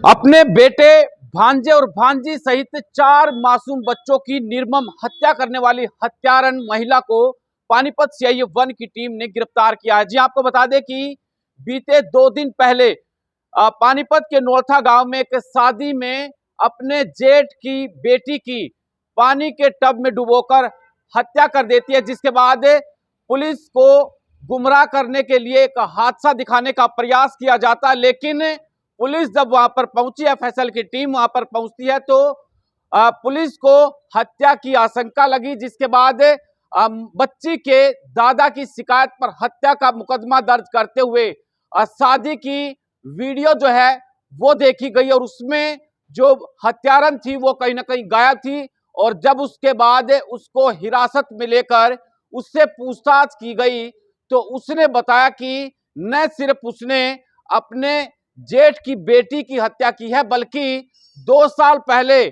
अपने बेटे, भांजे और भांजी सहित 4 मासूम बच्चों की निर्मम हत्या करने वाली हत्यारन महिला को पानीपत सीआईए 1 की टीम ने गिरफ्तार किया है। जी आपको बता दें कि बीते 2 दिन पहले पानीपत के नौलथा गांव में एक शादी में अपने जेठ की बेटी की पानी के टब में डुबोकर हत्या कर देती है, जिसके बाद पुलिस को गुमराह करने के लिए एक हादसा दिखाने का प्रयास किया जाता है। लेकिन पुलिस जब वहां पर पहुंची, एफएसएल की टीम वहां पर पहुंचती है तो पुलिस को हत्या की आशंका लगी, जिसके बाद बच्ची के दादा की शिकायत पर हत्या का मुकदमा दर्ज करते हुए शादी की वीडियो जो है वो देखी गई और उसमें जो हत्यारन थी वो कहीं ना कहीं गायब थी। और जब उसके बाद उसको हिरासत में लेकर उससे पूछताछ की गई तो उसने बताया कि न सिर्फ उसने अपने जेठ की बेटी की हत्या की है, बल्कि 2 साल पहले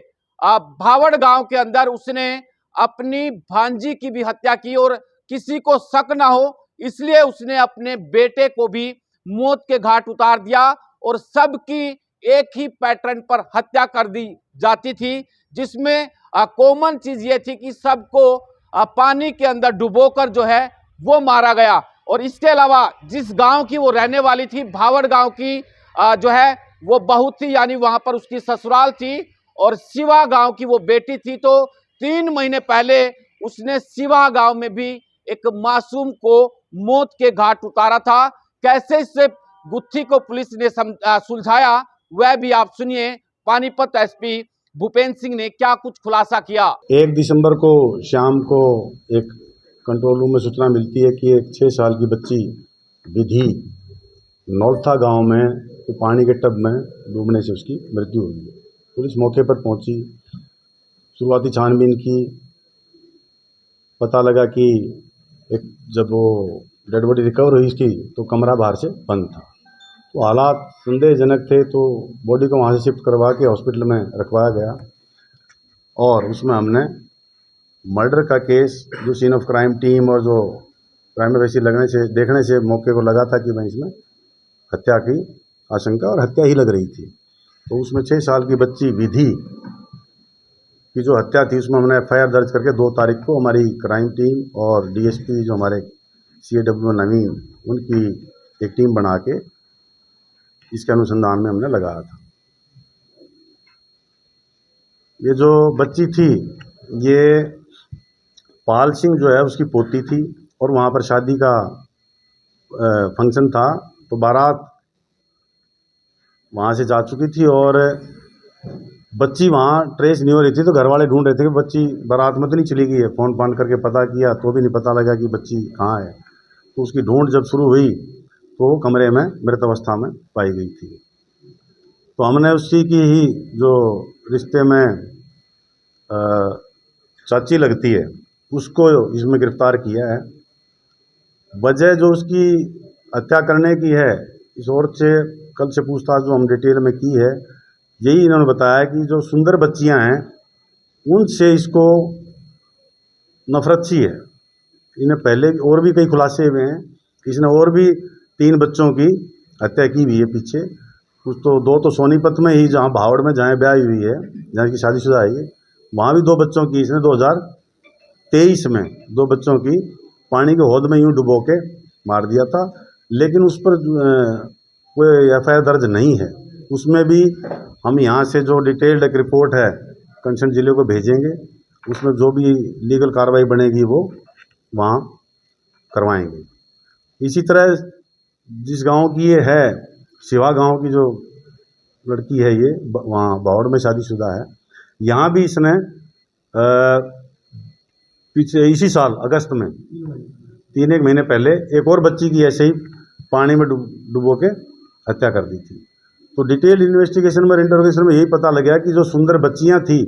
भावड़ गांव के अंदर उसने अपनी भांजी की भी हत्या की और किसी को शक ना हो इसलिए उसने अपने बेटे को भी मौत के घाट उतार दिया और सबकी एक ही पैटर्न पर हत्या कर दी जाती थी, जिसमें कॉमन चीज ये थी कि सबको पानी के अंदर डुबोकर जो है वो मारा गया। और इसके अलावा जिस गांव की वो रहने वाली थी, भावड़ गांव की जो है वो बहू थी, यानी वहां पर उसकी ससुराल थी और सिवा गांव की वो बेटी थी। तो 3 महीने पहले उसने सिवा गांव में भी एक मासूम को मौत के घाट उतारा था। कैसे इस गुत्थी को पुलिस ने सुलझाया वह भी आप सुनिए। पानीपत एसपी भूपेंद्र सिंह ने क्या कुछ खुलासा किया। 1 दिसंबर को शाम को एक कंट्रोल रूम में सूचना मिलती है कि एक 6 साल की बच्ची विधि नौलथा गांव में तो पानी के टब में डूबने से उसकी मृत्यु हुई है। पुलिस मौके पर पहुंची, शुरुआती छानबीन की, पता लगा कि जब वो डेड बॉडी रिकवर हुई इसकी तो कमरा बाहर से बंद था, तो हालात संदेहजनक थे। तो बॉडी को वहाँ से शिफ्ट करवा के हॉस्पिटल में रखवाया गया और उसमें हमने मर्डर का केस जो सीन ऑफ क्राइम टीम और जो क्राइम वैसी देखने से मौके को लगा था कि भाई इसमें हत्या की आशंका और हत्या ही लग रही थी। तो उसमें 6 साल की बच्ची विधि की जो हत्या थी उसमें हमने एफआईआर दर्ज करके 2 तारीख को हमारी क्राइम टीम और डीएसपी जो हमारे सीएडब्ल्यू नवीन उनकी एक टीम बना के इसके अनुसंधान में हमने लगाया था। ये जो बच्ची थी ये पाल सिंह जो है उसकी पोती थी और वहाँ पर शादी का फंक्शन था, तो बारात वहाँ से जा चुकी थी और बच्ची वहाँ ट्रेस नहीं हो रही थी। तो घर वाले ढूंढ रहे थे कि बच्ची बारात में तो नहीं चली गई है। फ़ोन फान करके पता किया तो भी नहीं पता लगा कि बच्ची कहाँ है। तो उसकी ढूंढ जब शुरू हुई तो वो कमरे में मृत अवस्था में पाई गई थी। तो हमने उसी की ही जो रिश्ते में चाची लगती है उसको इसमें गिरफ्तार किया है। वजह जो उसकी हत्या करने की है, इस औरत से कल से पूछताछ जो हम डिटेल में की है, यही इन्होंने बताया कि जो सुंदर बच्चियां हैं उनसे इसको नफरत सी है। इन्हें पहले और भी कई खुलासे हुए हैं, इसने और भी 3 बच्चों की हत्या की हुई है पीछे। कुछ तो 2 तो सोनीपत में ही, जहाँ भावड़ में जहाँ ब्याह हुई है, जहाँ की शादीशुदा है, वहाँ भी 2 बच्चों की इसने 2023 में 2 बच्चों की पानी के हौद में यूं डुबो के मार दिया था। लेकिन उस पर कोई एफआईआर दर्ज नहीं है। उसमें भी हम यहाँ से जो डिटेल्ड एक रिपोर्ट है कंसर्न जिले को भेजेंगे, उसमें जो भी लीगल कार्रवाई बनेगी वो वहाँ करवाएंगे। इसी तरह जिस गांव की ये है, सिवा गांव की जो लड़की है, ये वहाँ भावड़ में शादीशुदा है, यहाँ भी इसने पीछे इसी साल अगस्त में 3 महीने पहले एक और बच्ची की ऐसे ही पानी में डुबो के हत्या कर दी थी। तो डिटेल इन्वेस्टिगेशन में, इंटरोगेशन में यही पता लगा कि जो सुंदर बच्चियां थी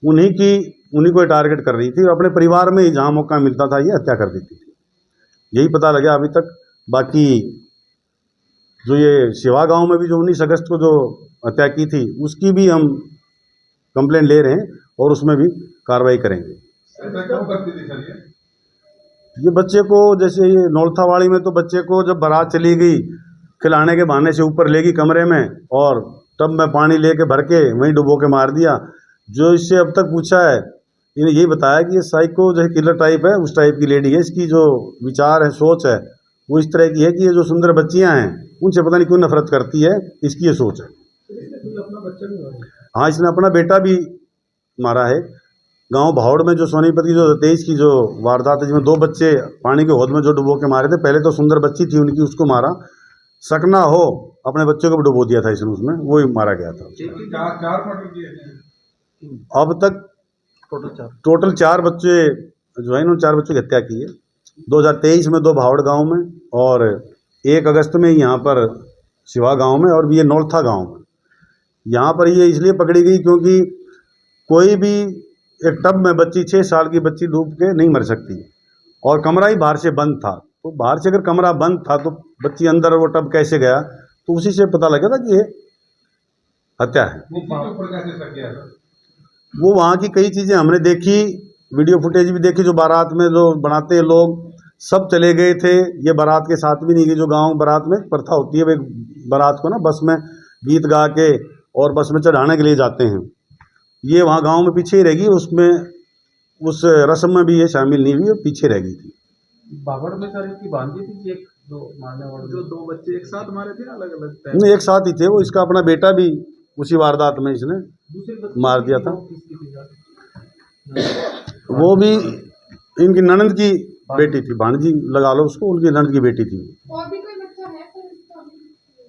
उन्हीं को टारगेट कर रही थी और अपने परिवार में ही जहाँ मौका मिलता था ये हत्या कर देती थी। यही पता लगा अभी तक। बाकी जो ये सिवा गांव में भी जो 19 अगस्त को जो हत्या की थी उसकी भी हम कंप्लेंट ले रहे हैं और उसमें भी कार्रवाई करेंगे। ये बच्चे को, जैसे ये नौलथावाड़ी में तो बच्चे को जब बारात चली गई खिलाने के बहाने से ऊपर ले गई कमरे में और टब में पानी लेके भर के वहीं डुबो के मार दिया। जो इससे अब तक पूछा है, इन्हें यही बताया कि ये साइको जो है किलर टाइप है, उस टाइप की लेडी है। इसकी जो विचार है, सोच है, वो इस तरह की है कि ये जो सुंदर बच्चियां हैं उनसे पता नहीं क्यों नफरत करती है, इसकी ये सोच है। हाँ, इसने अपना बेटा भी मारा है। गांव भावड़ में जो सोनीपत की जो 23 की जो वारदात है, जिसमें 2 बच्चे पानी के हौद में जो डुबो के मारे थे, पहले तो सुंदर बच्ची थी उनकी, उसको मारा। सकना हो अपने बच्चों को भी डुबो दिया था इसने, उसमें वो ही मारा गया था। चार मर्डर किए थे अब तक टोटल 4 बच्चे जो है, उन 4 बच्चों की हत्या की है। 2023 में 2 भावड़ गांव में, और 1 अगस्त में यहाँ पर सिवा गांव में, और ये नौलथा गांव में। यहाँ पर ये इसलिए पकड़ी गई क्योंकि कोई भी एक टब में बच्ची 6 साल की बच्ची डूब के नहीं मर सकती, और कमरा ही बाहर से बंद था। तो बाहर से अगर कमरा बंद था तो बच्ची अंदर वो टब कैसे गया, तो उसी से पता लगा था कि ये हत्या है। वो वहाँ की कई चीज़ें हमने देखी, वीडियो फुटेज भी देखी, जो बारात में जो बनाते हैं लोग सब चले गए थे। ये बारात के साथ भी नहीं गई। जो गांव बारात में प्रथा होती है, वे बारात को ना बस में गीत गा के और बस में चढ़ाने के लिए जाते हैं। ये वहाँ गांव में पीछे ही रह गई, उसमें उस रस्म में भी ये शामिल नहीं हुई, पीछे रह गई थी। बाबड़ में सर इसकी बांधी थी एक दो मारने वाले, जो 2 बच्चे एक साथ मारे थे अलग अलग टाइम? नहीं, एक साथ ही थे वो। इसका अपना बेटा भी उसी वारदात में इसने मार दिया था। वो भी इनकी ननद की बेटी थी, भांजी लगा लो उसको, उनकी ननद की बेटी थी। और भी कोई बच्चा है सर इसका?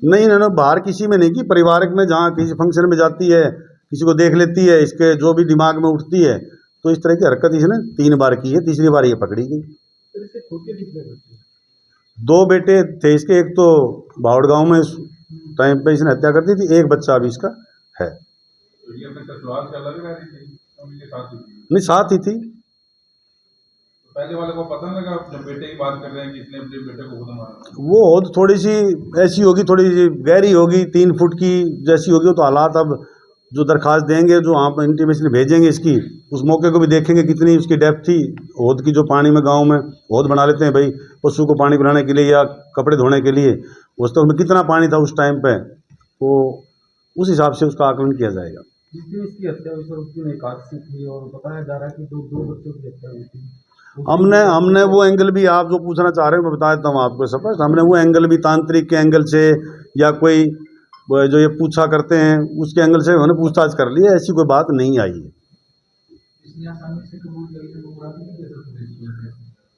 नहीं, इन्होंने बाहर किसी में नहीं की, पारिवारिक में जहाँ किसी फंक्शन में जाती है, किसी को देख लेती है, इसके जो भी दिमाग में उठती है, तो इस तरह की हरकत इसने 3 बार की है। तीसरी बार ये पकड़ी गई। 2 बेटे थे इसके, एक तो भावड़ गांव में इस टाइम पे इसने हत्या कर दी थी, एक बच्चा अभी इसका है। नहीं, साथ ही थी। पहले वाले को पता लगा जब बेटे की बात कर रहे हैं कि इसने अपने बेटे को खुद मारा? वो हौद थोड़ी सी ऐसी होगी, थोड़ी सी गहरी होगी, 3 फुट की जैसी होगी। तो हालात अब जो दरखास्त देंगे, जो वहाँ पर इंटीमेशन भेजेंगे इसकी, उस मौके को भी देखेंगे कितनी उसकी डेप्थ थी हौद की। जो पानी में गांव में हौद बना लेते हैं भाई, पशु को पानी पिलाने के लिए या कपड़े धोने के लिए, उस तो उसमें कितना पानी था उस टाइम पे, तो उस हिसाब से उसका आकलन किया जाएगा। जिस दिन इसकी हत्या हुई सर उस दिन एकादशी थी, और बताया जा रहा है कि दो बच्चों की हत्या हुई थी। हमने वो एंगल भी, आप जो पूछना चाह रहे हो मैं बता देता हूँ आपको स्पष्ट। हमने वो एंगल भी तांत्रिक के एंगल से, या कोई जो ये पूछा करते हैं उसके एंगल से उन्होंने पूछताछ कर ली है। ऐसी कोई बात नहीं आई है।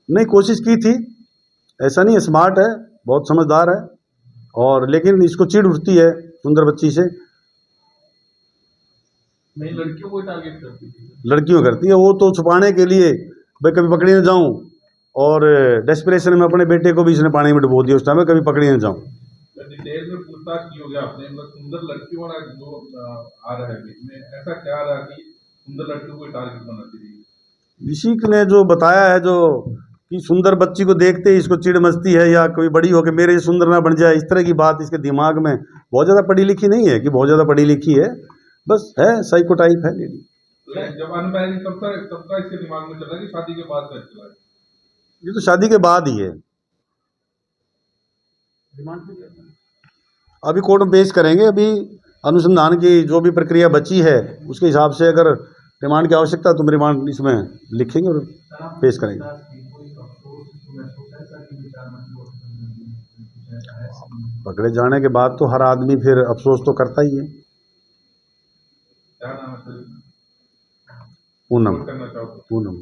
नहीं, कोशिश की थी, ऐसा नहीं है। स्मार्ट है, बहुत समझदार है, और लेकिन इसको चिढ़ उठती है सुंदर बच्ची से। नहीं, लड़कियों को टारगेट करती थी। लड़कियों करती है वो, तो छुपाने के लिए भाई कभी पकड़ी न जाऊं, और डेस्परेशन में अपने बेटे को भी इसने पानी में डुबो दिया उस टाइम में, कभी पकड़ी न जाऊं। डिटेल में पूछताछ की होगी आपने, सुंदर लड़कियों वाला जो आ रहा है बीच में, ऐसा क्या रहा कि सुंदर लड़कियों को टारगेट बनाती थी? ऋषि ने जो बताया है, जो कि सुंदर बच्ची को देखते ही इसको चिढ़ मचती है, या कोई बड़ी होकर मेरे से सुंदर ना बन जाए, इस तरह की बात इसके दिमाग में। बहुत ज़्यादा पढ़ी लिखी नहीं है कि बहुत ज़्यादा पढ़ी लिखी है, बस है साइको टाइप है लेडी। जब अनमैरिड तब का इसके दिमाग में चला कि शादी के बाद का चला? ये तो शादी के बाद ही है। अभी कोर्ट में पेश करेंगे। अभी अनुसंधान की जो भी प्रक्रिया बची है उसके हिसाब से अगर रिमांड की आवश्यकता तो रिमांड इसमें लिखेंगे और पेश करेंगे। पकड़े जाने के बाद तो हर आदमी फिर अफसोस तो करता ही है। क्या नाम है सर? पूनम। करना चाहते पूनम।